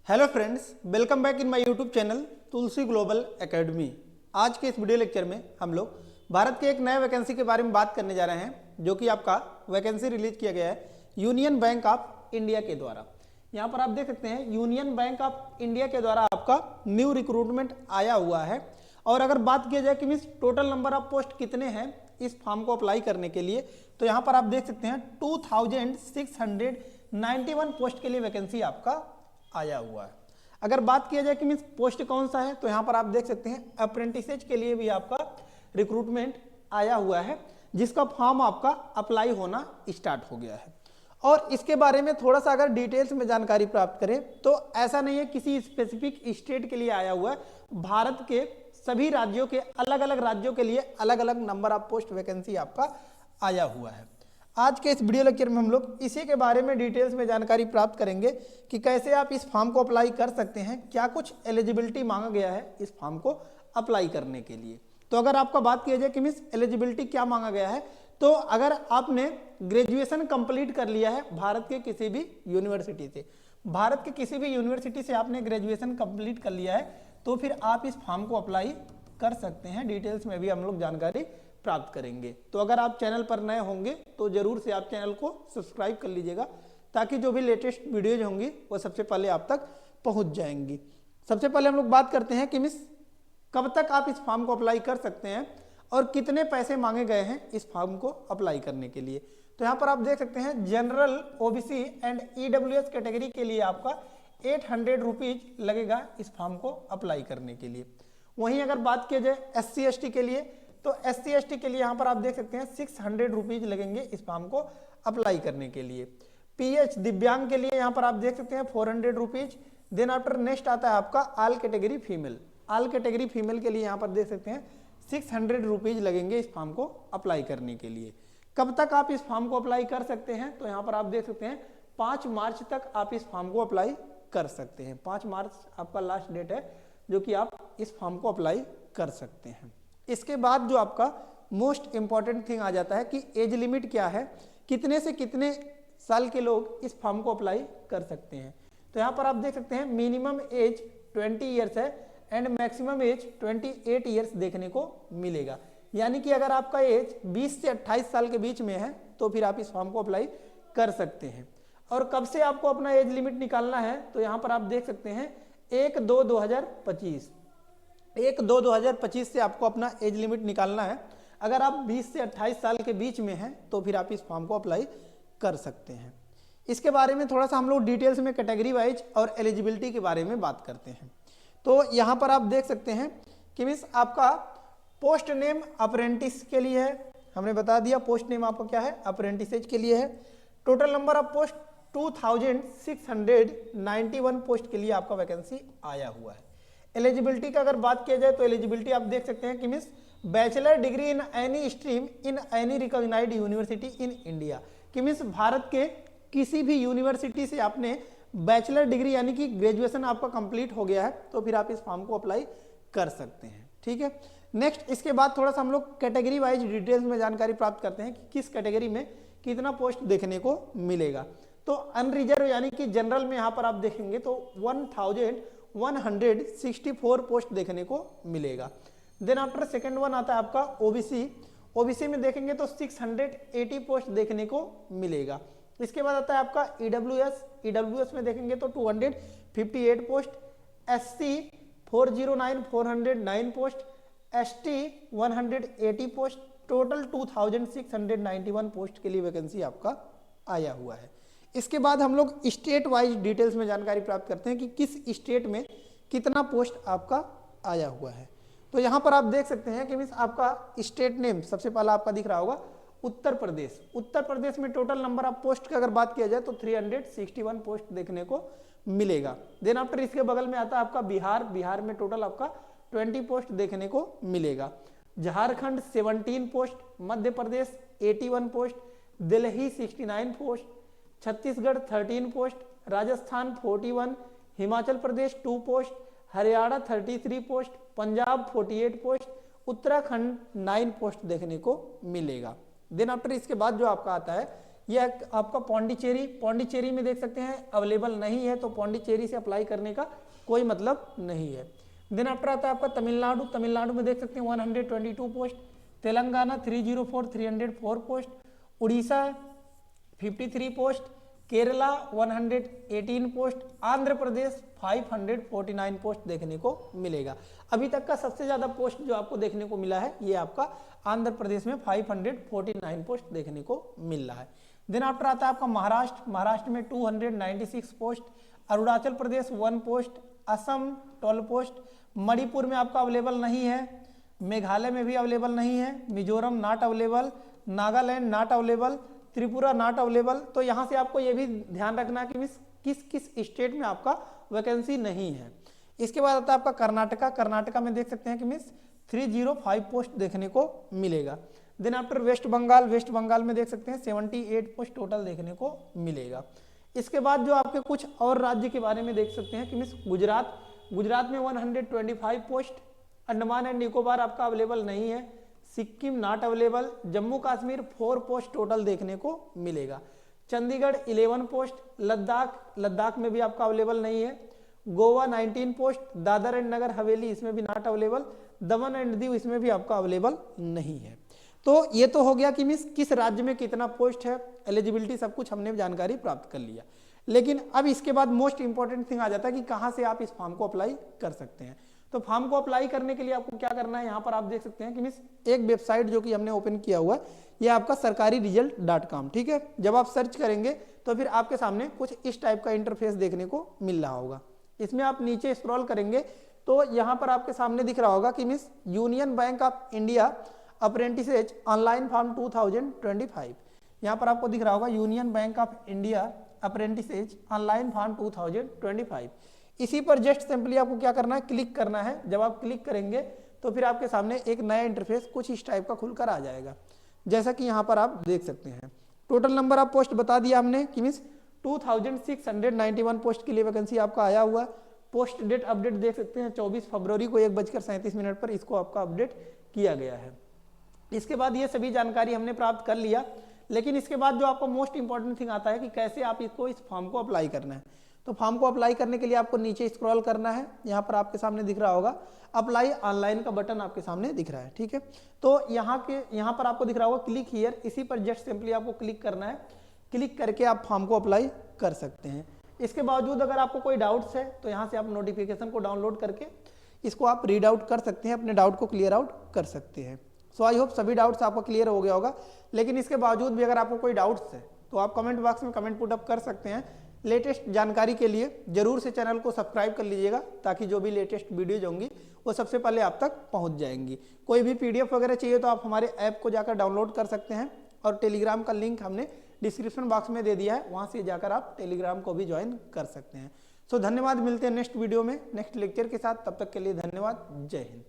Hello friends, welcome back in my YouTube channel Tulsi global academy. आज के इस video lecture में हम लोग भारत के एक नए वैकेंसी के बारे में बात करने जा रहे हैं, जो कि आपका वैकेंसी रिलीज किया गया है यूनियन बैंक ऑफ इंडिया के द्वारा। यहाँ पर आप देख सकते हैं यूनियन बैंक ऑफ इंडिया के द्वारा आपका न्यू रिक्रूटमेंट आया हुआ है। और अगर बात किया जाए कि means total number of post कितने हैं इस फॉर्म को अप्लाई करने के लिए, तो यहाँ पर आप देख सकते हैं 2691 पोस्ट के लिए वैकेंसी आपका आया हुआ है। अगर बात किया जाए कि मीन्स पोस्ट कौन सा है, तो यहाँ पर आप देख सकते हैं अप्रेंटिसेज के लिए भी आपका रिक्रूटमेंट आया हुआ है, जिसका फॉर्म आपका अप्लाई होना स्टार्ट हो गया है। और इसके बारे में थोड़ा सा अगर डिटेल्स में जानकारी प्राप्त करें तो ऐसा नहीं है किसी स्पेसिफिक स्टेट के लिए आया हुआ है, भारत के सभी राज्यों के अलग अलग राज्यों के लिए अलग अलग नंबर ऑफ पोस्ट वैकेंसी आपका आया हुआ है। आज के इस वीडियो लेक्चर में हम लोग इसी के बारे में डिटेल्स में जानकारी प्राप्त करेंगे कि कैसे आप इस फॉर्म को अप्लाई कर सकते हैं, क्या कुछ एलिजिबिलिटी मांगा गया है इस फॉर्म को अप्लाई करने के लिए। तो अगर आपका बात किया जाए कि मीन्स एलिजिबिलिटी क्या मांगा गया है, तो अगर आपने ग्रेजुएशन कंप्लीट कर लिया है भारत के किसी भी यूनिवर्सिटी से, भारत के किसी भी यूनिवर्सिटी से आपने ग्रेजुएशन कंप्लीट कर लिया है, तो फिर आप इस फॉर्म को अप्लाई कर सकते हैं। डिटेल्स में भी हम लोग जानकारी प्राप्त करेंगे। तो अगर आप चैनल पर नए होंगे तो जरूर से आप चैनल को सब्सक्राइब कर लीजिएगा, ताकि जो भी लेटेस्ट वीडियोज होंगी वो सबसे पहले आप तक पहुंच जाएंगी। सबसे पहले हम लोग बात करते हैं कि मिस कब तक आप इस फॉर्म को अप्लाई कर सकते हैं और कितने पैसे मांगे गए हैं इस फॉर्म को अप्लाई करने के लिए। तो यहाँ पर आप देख सकते हैं general, OBC and EWS category के लिए आपका 800 रुपीज लगेगा इस फॉर्म को अप्लाई करने के लिए। वहीं अगर बात किया जाए SC ST के लिए, तो SC ST के लिए यहाँ पर आप देख सकते हैं 600 रुपीज लगेंगे इस फॉर्म को अप्लाई करने के लिए। PH दिव्यांग के लिए यहाँ पर आप देख सकते हैं 400 रुपीज। देन आफ्टर नेक्स्ट आता है आपका all category female, all category female के लिए यहाँ पर देख सकते हैं 600 रुपीज लगेंगे इस फॉर्म को अप्लाई करने के लिए। कब तक आप इस फॉर्म को अप्लाई कर सकते हैं, तो यहाँ पर आप देख सकते हैं 5 मार्च तक आप इस फॉर्म को अप्लाई कर सकते हैं। 5 मार्च आपका लास्ट डेट है जो कि आप इस फॉर्म को अप्लाई कर सकते हैं। इसके बाद जो आपका मोस्ट इंपॉर्टेंट थिंग आ जाता है कि एज लिमिट क्या है, कितने से कितने साल के लोग इस फॉर्म को अप्लाई कर सकते हैं। तो यहाँ पर आप देख सकते हैं मिनिमम एज 20 ईयर्स है एंड मैक्सिमम एज 28 ईयर्स देखने को मिलेगा। यानी कि अगर आपका एज 20 से 28 साल के बीच में है तो फिर आप इस फॉर्म को अप्लाई कर सकते हैं। और कब से आपको अपना एज लिमिट निकालना है, तो यहाँ पर आप देख सकते हैं 1/2/2025, 1/2/2025 से आपको अपना एज लिमिट निकालना है। अगर आप 20 से 28 साल के बीच में हैं तो फिर आप इस फॉर्म को अप्लाई कर सकते हैं। इसके बारे में थोड़ा सा हम लोग डिटेल्स में कैटेगरी वाइज और एलिजिबिलिटी के बारे में बात करते हैं। तो यहाँ पर आप देख सकते हैं कि मीन्स आपका पोस्ट नेम अप्रेंटिस के लिए है, हमने बता दिया पोस्ट नेम आपका क्या है, अप्रेंटिसेज के लिए है। Total number of post 2691 post के लिए आपका वैकेंसी आया हुआ है। एलिजिबिलिटी का अगर बात किया जाए तो एलिजिबिलिटी आप देख सकते हैं कि means bachelor degree in any stream in any recognised university in India, कि मीन्स भारत के किसी भी यूनिवर्सिटी से आपने बैचलर डिग्री यानी कि ग्रेजुएशन आपका कंप्लीट हो गया है तो फिर आप इस फॉर्म को अप्लाई कर सकते हैं। ठीक है, नेक्स्ट इसके बाद थोड़ा सा हम लोग कैटेगरी वाइज डिटेल्स में जानकारी प्राप्त करते हैं कि किस कैटेगरी में कितना पोस्ट देखने को मिलेगा। तो अनरिजर्व यानी कि जनरल में यहाँ पर आप देखेंगे तो 1164 पोस्ट देखने को मिलेगा। देन आफ्टर सेकेंड वन आता है आपका ओबीसी, ओबीसी में देखेंगे तो 680 पोस्ट देखने को मिलेगा। इसके बाद आता है आपका ईडब्ल्यूएस, ईडब्ल्यूएस में देखेंगे तो 258 post, SC 409 post, ST 180 post, total 2691 post के लिए वैकेंसी आपका आया हुआ है। इसके बाद हम लोग स्टेट वाइज डिटेल्स में जानकारी प्राप्त करते हैं कि किस स्टेट में कितना पोस्ट आपका आया हुआ है। तो यहाँ पर आप देख सकते हैं कि मीन्स आपका स्टेट नेम सबसे पहला आपका दिख रहा होगा उत्तर प्रदेश। उत्तर प्रदेश में टोटल नंबर ऑफ पोस्ट की अगर बात किया जाए तो 361 पोस्ट देखने को मिलेगा। देन आफ्टर इसके बगल में आता है आपका बिहार, बिहार में टोटल आपका 20 पोस्ट देखने को मिलेगा। Jharkhand 17 post, Madhya Pradesh 81 post, Delhi 69 post, Chhattisgarh 13 post, Rajasthan 41, Himachal Pradesh 2 post, Haryana 33 post, Punjab 48 post, Uttarakhand 9 post देखने को मिलेगा। देन आफ्टर इसके बाद जो आपका आता है ये आपका पौंडीचेरी, पौंडीचेरी में देख सकते हैं अवेलेबल नहीं है, तो पौंडीचेरी से अप्लाई करने का कोई मतलब नहीं है। देन आफ्टर आता है आपका तमिलनाडु, तमिलनाडु में देख सकते हैं 122 post, Telangana 304 304 post, Orissa 53 post, Kerala 118 post, Andhra Pradesh 549 post देखने को मिलेगा। अभी तक का सबसे ज्यादा पोस्ट जो आपको देखने को मिला है ये आपका आंध्र प्रदेश में 549 पोस्ट देखने को मिल रहा है। देन आफ्टर आता है आपका महाराष्ट्र, महाराष्ट्र में 296 post, Arunachal Pradesh 1 post, Assam 12 post, Manipur में आपका अवेलेबल नहीं है, मेघालय में भी अवेलेबल नहीं है, Mizoram not available, Nagaland not available, Tripura not available. तो यहाँ से आपको ये भी ध्यान रखना कि किस किस स्टेट में आपका वैकेंसी नहीं है। इसके बाद आता है आपका कर्नाटका, कर्नाटका में देख सकते हैं कि 305 पोस्ट देखने को मिलेगा। देन आफ्टर वेस्ट बंगाल, वेस्ट बंगाल में देख सकते हैं 78 पोस्ट टोटल देखने को मिलेगा। इसके बाद जो आपके कुछ और राज्य के बारे में देख सकते हैं कि गुजरात, गुजरात में 125 पोस्ट, अंडमान एंड निकोबार आपका अवेलेबल नहीं है, Sikkim not available, Jammu Kashmir 4 post total देखने को मिलेगा, चंडीगढ़ 11 पोस्ट, लद्दाख, लद्दाख में भी आपका अवेलेबल नहीं है, गोवा 19 पोस्ट, दादर एंड नगर हवेली इसमें भी not available, Daman and Diu इसमें भी आपका अवेलेबल नहीं है। तो ये तो हो गया कि किस राज्य में कितना पोस्ट है, एलिजिबिलिटी सब कुछ हमने जानकारी प्राप्त कर लिया। लेकिन अब इसके बाद मोस्ट इंपॉर्टेंट थिंग आ जाता है कि कहाँ से आप इस फॉर्म को अप्लाई कर सकते हैं। तो फॉर्म को अप्लाई करने के लिए आपको क्या करना है, यहाँ पर आप देख सकते हैं कि एक वेबसाइट जो कि हमने ओपन किया हुआ है, ये आपका sarkariresult.com, ठीक है। जब आप सर्च करेंगे तो फिर आपके सामने कुछ इस टाइप का इंटरफेस देखने को मिल रहा होगा। इसमें आप नीचे स्क्रॉल करेंगे तो यहाँ पर आपके सामने दिख रहा होगा कि Union Bank of India apprentices online form 2025, यहाँ पर आपको दिख रहा होगा Union Bank of India apprentices online form 2025। इसी पर जस्ट सिंपली आपको क्या करना है, क्लिक करना है। जब आप क्लिक करेंगे तो फिर आपके सामने एक नया इंटरफेस कुछ इस टाइप का खुलकर आ जाएगा, जैसा कि यहाँ पर आप देख सकते हैं। टोटल नंबर ऑफ पोस्ट बता दिया हमने कि 2691 पोस्ट के लिए वैकेंसी आपका आया हुआ। पोस्ट डेट अपडेट देख सकते हैं 24 फरवरी को 1:37 पर इसको आपका अपडेट किया गया है। इसके बाद ये सभी जानकारी हमने प्राप्त कर लिया, लेकिन इसके बाद जो आपको मोस्ट इंपॉर्टेंट थिंग आता है कि कैसे आप इसको इस फॉर्म को अप्लाई करना है। तो फॉर्म को अप्लाई करने के लिए आपको नीचे स्क्रॉल करना है, यहाँ पर आपके सामने दिख रहा होगा अप्लाई ऑनलाइन का बटन आपके सामने दिख रहा है, ठीक है। तो यहाँ पर आपको दिख रहा होगा क्लिक हियर, इसी पर जस्ट सिंपली आपको क्लिक करना है। क्लिक करके आप फॉर्म को अप्लाई कर सकते हैं। इसके बावजूद अगर आपको कोई डाउट्स है तो यहाँ से आप नोटिफिकेशन को डाउनलोड करके इसको आप रीड आउट कर सकते हैं, अपने डाउट को क्लियर आउट कर सकते हैं। सो आई होप सभी डाउट्स आपको क्लियर हो गया होगा। लेकिन इसके बावजूद भी अगर आपको कोई डाउट्स है तो आप कमेंट बॉक्स में कमेंट पुट अप कर सकते हैं। लेटेस्ट जानकारी के लिए जरूर से चैनल को सब्सक्राइब कर लीजिएगा, ताकि जो भी लेटेस्ट वीडियोज होंगी वो सबसे पहले आप तक पहुंच जाएंगी। कोई भी पीडीएफ वगैरह चाहिए तो आप हमारे ऐप को जाकर डाउनलोड कर सकते हैं, और टेलीग्राम का लिंक हमने डिस्क्रिप्शन बॉक्स में दे दिया है, वहां से जाकर आप टेलीग्राम को भी ज्वाइन कर सकते हैं। सो धन्यवाद, मिलते हैं नेक्स्ट वीडियो में नेक्स्ट लेक्चर के साथ। तब तक के लिए धन्यवाद, जय हिंद।